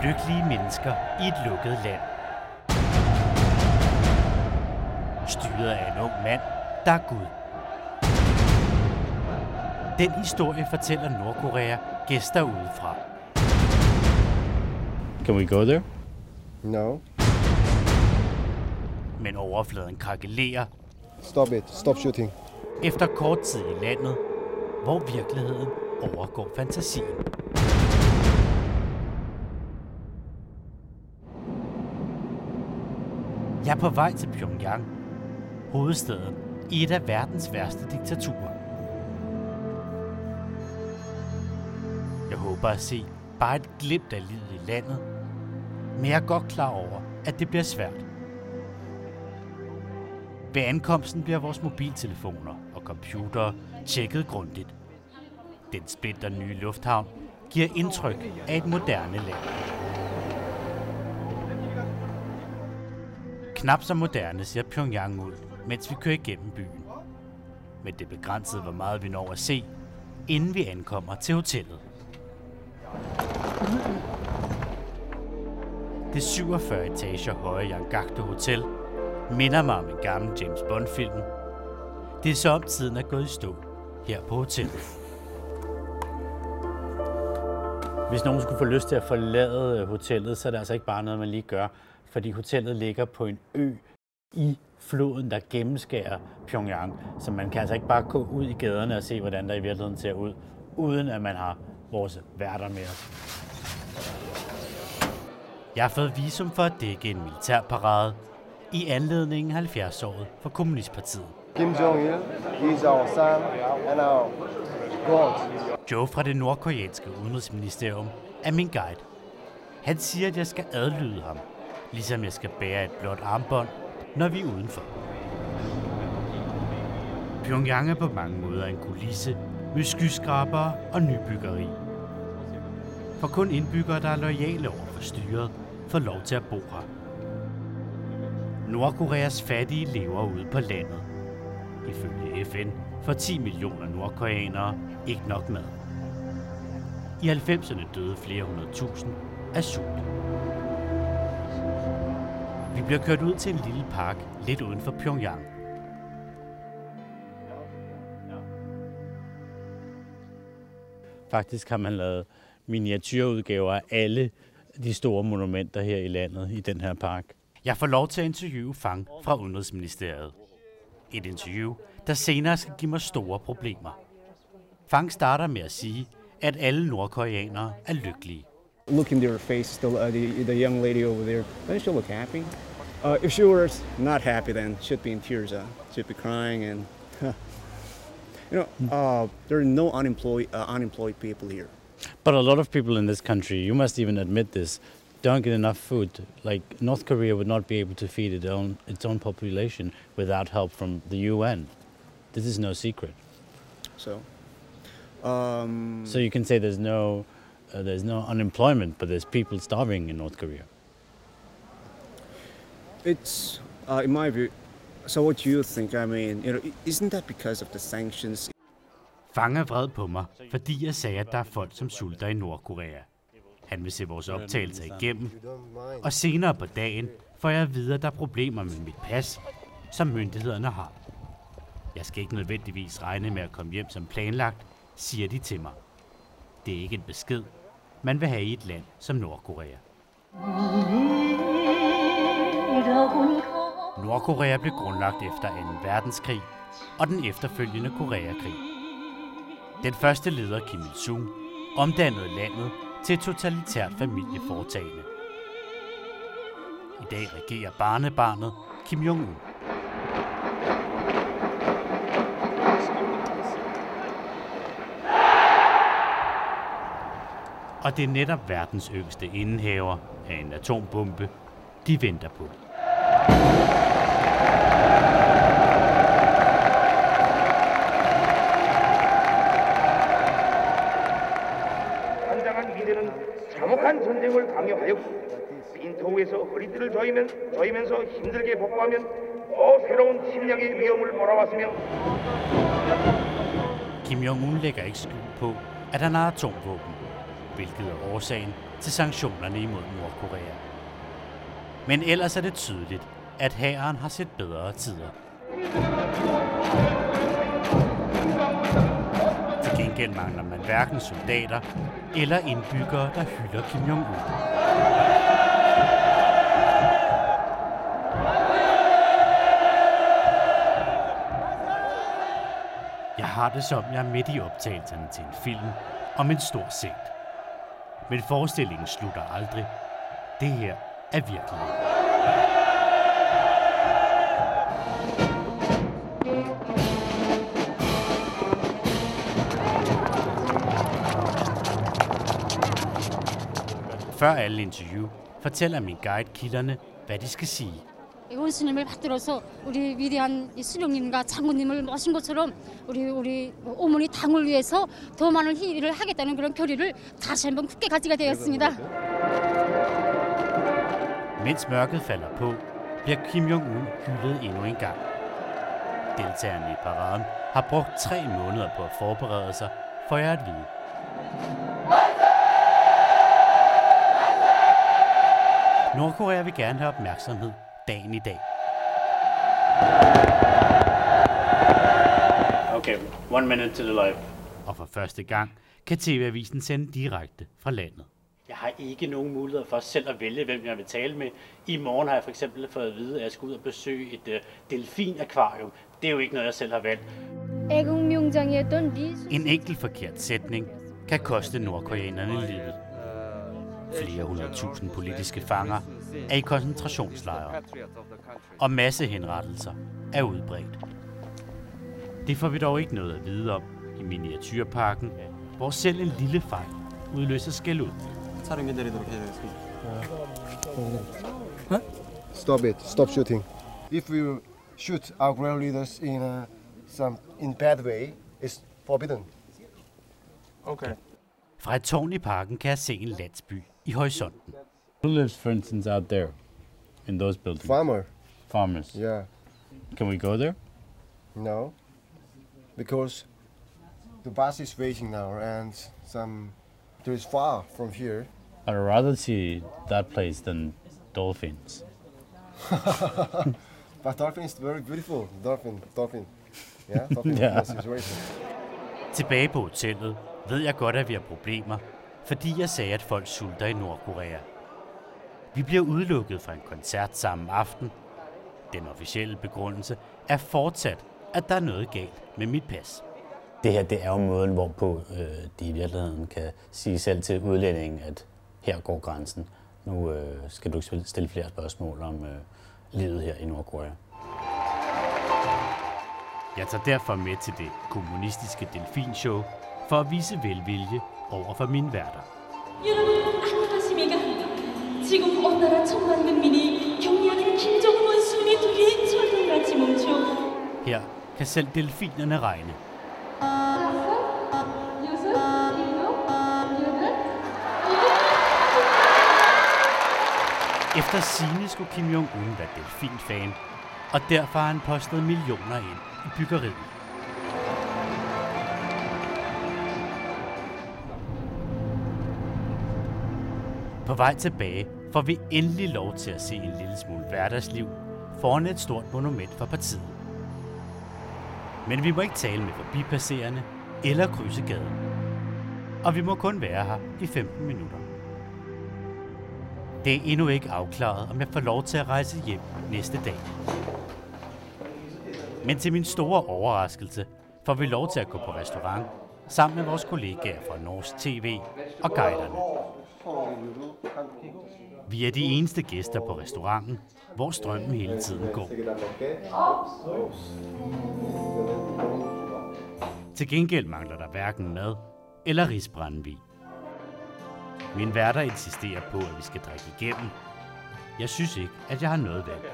Lykkelige mennesker i et lukket land. Styret af en ung mand, der er Gud. Den historie fortæller Nordkorea gæster udefra. Can we go there? No. Men overfladen krakelerer. Stop it. Stop shooting. Efter kort tid i landet, hvor virkeligheden overgår fantasien. Jeg er på vej til Pyongyang, hovedstaden i et af verdens værste diktaturer. Jeg håber at se bare et glimt af livet i landet, men jeg er godt klar over, at det bliver svært. Ved ankomsten bliver vores mobiltelefoner og computere tjekket grundigt. Den splinter nye lufthavn giver indtryk af et moderne land. Knap så moderne ser Pyongyang ud, mens vi kører igennem byen. Men det er begrænset, hvor meget vi når at se, inden vi ankommer til hotellet. Det 47 etager høje Yanggakdo Hotel minder mig om en gammel James Bond-film. Det er så om tiden er gået i stå her på hotellet. Hvis nogen skulle få lyst til at forlade hotellet, så er det altså ikke bare noget, man lige gør. Fordi hotellet ligger på en ø i floden, der gennemskærer Pyongyang. Så man kan altså ikke bare gå ud i gaderne og se, hvordan der i virkeligheden ser ud, uden at man har vores værter med os. Jeg har fået visum for at dække en militærparade i anledningen af 70-året for Kommunistpartiet. Kim Jong-il is our son and our God. Joe fra det nordkoreanske udenrigsministerium er min guide. Han siger, at jeg skal adlyde ham, ligesom jeg skal bære et blåt armbånd, når vi er udenfor. Pyongyang er på mange måder en kulisse med skyskrabere og nybyggeri. For kun indbyggere, der er loyale over for styret, får lov til at bo her. Nordkoreas fattige lever ude på landet. Ifølge FN får 10 millioner nordkoreanere ikke nok mad. I 90'erne døde flere 100.000 af sult. Vi bliver kørt ud til en lille park lidt uden for Pyongyang. Faktisk har man lavet miniatyrudgaver af alle de store monumenter her i landet i den her park. Jeg får lov til at interviewe Fang fra Udenrigsministeriet. Et interview, der senere skal give mig store problemer. Fang starter med at sige, at alle nordkoreanere er lykkelige. Look in their face, the young lady over there, doesn't she look happy? If she was not happy, then she'd be in tears. She'd be crying, and there are no unemployed people here. But a lot of people in this country, you must even admit this, don't get enough food. Like North Korea would not be able to feed its own population without help from the UN. This is no secret. So you can say there's no unemployment, but there's people starving in North Korea. It's in my view. So what do you think? I mean, isn't that because of the sanctions? Fang er vred på mig, fordi jeg sagde, at der er folk, som sulter i Nordkorea. Han vil se vores optagelser igennem, og senere på dagen får jeg at vide, at der er problemer med mit pas, som myndighederne har. Jeg skal ikke nødvendigvis regne med at komme hjem som planlagt, siger de til mig. Det er ikke en besked, man vil have i et land som Nordkorea. Nordkorea blev grundlagt efter 2. verdenskrig og den efterfølgende Koreakrig. Den første leder, Kim Il-sung, omdannede landet til et totalitært familieforetagende. I dag regerer barnebarnet Kim Jong-un. Og det er netop verdens yngste indehaver af en atombombe, de venter på. 참혹한 전쟁을 강요하였고 빈토우에서 허리띠를 저이면서 힘들게 복구하면 또 새로운 침략의 위험을 몰아왔으며 Kim Jong-un lægger ikke skjul på, at han har atomvåben, hvilket er årsagen til sanktionerne imod Nordkorea. Men ellers er det tydeligt, at hæren har set bedre tider. Til gengæld mangler man hverken soldater eller indbyggere, der hylder Kim Jong-un. Jeg har det som, jeg er midt i optagelserne til en film om en stor sekt. Men forestillingen slutter aldrig. Det her er virkelighed. Før alle interview fortæller min guide kilderne, hvad de skal sige. 원수님을 받들어서 우리 위대한 수령님과 장군님을 모신 것처럼 우리 어머니 당을 위해서 더 많은 일을 하겠다는 그런 결의를 다시 한번 굳게 가지게 되었습니다. Mens mørket falder på, bliver Kim Jong-un hyldet endnu en gang. Deltagerne i paraden har brugt 3 måneder på at forberede sig, får jeg at vide. Nordkorea vil gerne have opmærksomhed dagen i dag. Okay, 1 minute to the live. Og for første gang kan TV-avisen sende direkte fra landet. Jeg har ikke nogen mulighed for selv at vælge, hvem jeg vil tale med. I morgen har jeg for eksempel fået at vide, at jeg skal ud og besøge et delfinakvarium. Det er jo ikke noget, jeg selv har valgt. En enkelt forkert sætning kan koste nordkoreanerne livet. Flere 100.000 politiske fanger er i koncentrationslejre, og massehenrettelser er udbredt. Det får vi dog ikke noget at vide om i miniatyrparken, hvor selv en lille fejl udløser skældud. Stop it. Stop shooting. If we shoot our ground leaders in bad way, it's forbidden. Okay. Fra et tårn i parken kan jeg se en landsby i horisonten. Who lives, for instance, out there in those buildings? Farmers. Yeah. Can we go there? No. Because the bus is waiting now and there is far from here. I'd rather see that place than dolphins. But dolphin is very beautiful. Dolphin. Yeah, dolphin Yeah. is very beautiful. Tilbage på hotellet ved jeg godt, at vi har problemer, fordi jeg sagde, at folk sulter i Nordkorea. Vi bliver udelukket fra en koncert samme aften. Den officielle begrundelse er fortsat, at der er noget galt med mit pas. Det her, det er jo måden, hvorpå de i virkeligheden kan sige selv til udlændingen, at her går grænsen. Nu skal du ikke stille flere spørgsmål om livet her i Nordkorea. Jeg tager derfor med til det kommunistiske delfinshow for at vise velvilje over for mine værter. 여러분 안녕하십니까? 지금 온 나라 천만 국민이 경의하는 김정은 원수님의 둘이 철렁같이 뭉쳐. Her kan selv delfinerne regne. Efter sigende skulle Kim Jong-un være delfinfan, og derfor har han postet millioner ind i byggeriet. På vej tilbage får vi endelig lov til at se en lille smule hverdagsliv foran et stort monument for partiet. Men vi må ikke tale med forbipasserende eller krydse gaden. Og vi må kun være her i 15 minutter. Det er endnu ikke afklaret, om jeg får lov til at rejse hjem næste dag. Men til min store overraskelse får vi lov til at gå på restaurant sammen med vores kollegaer fra Norsk TV og guiderne. Vi er de eneste gæster på restauranten, hvor strømmen hele tiden går. Til gengæld mangler der hverken mad eller risbrændevin. Mine værter insisterer på, at vi skal drikke igennem. Jeg synes ikke, at jeg har noget valg.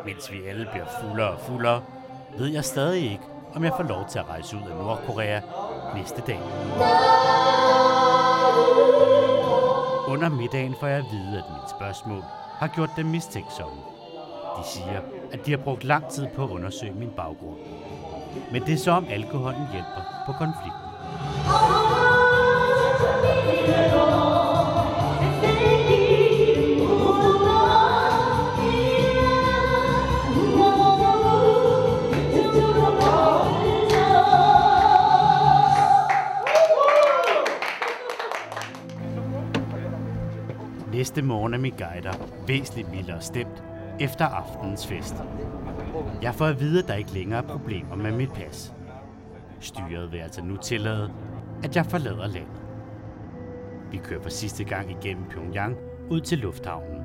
Mens vi alle bliver fuldere og fuldere, ved jeg stadig ikke, om jeg får lov til at rejse ud af Nordkorea næste dag. Under middagen får jeg at vide, at mine spørgsmål har gjort dem mistænksomme. De siger, at de har brugt lang tid på at undersøge min baggrund. Men det er så, om alkoholen hjælper på konflikten. Næste morgen er min guider væsentligt mildere stemt efter aftenens fest. Jeg får at vide, at der ikke længere er problemer med mit pas. Styret vil altså nu tillade, at jeg forlader landet. Vi kører for sidste gang igennem Pyongyang ud til lufthavnen.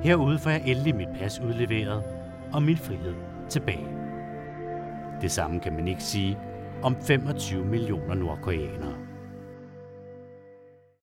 Herude får jeg endelig mit pas udleveret og min frihed tilbage. Det samme kan man ikke sige om 25 millioner nordkoreanere.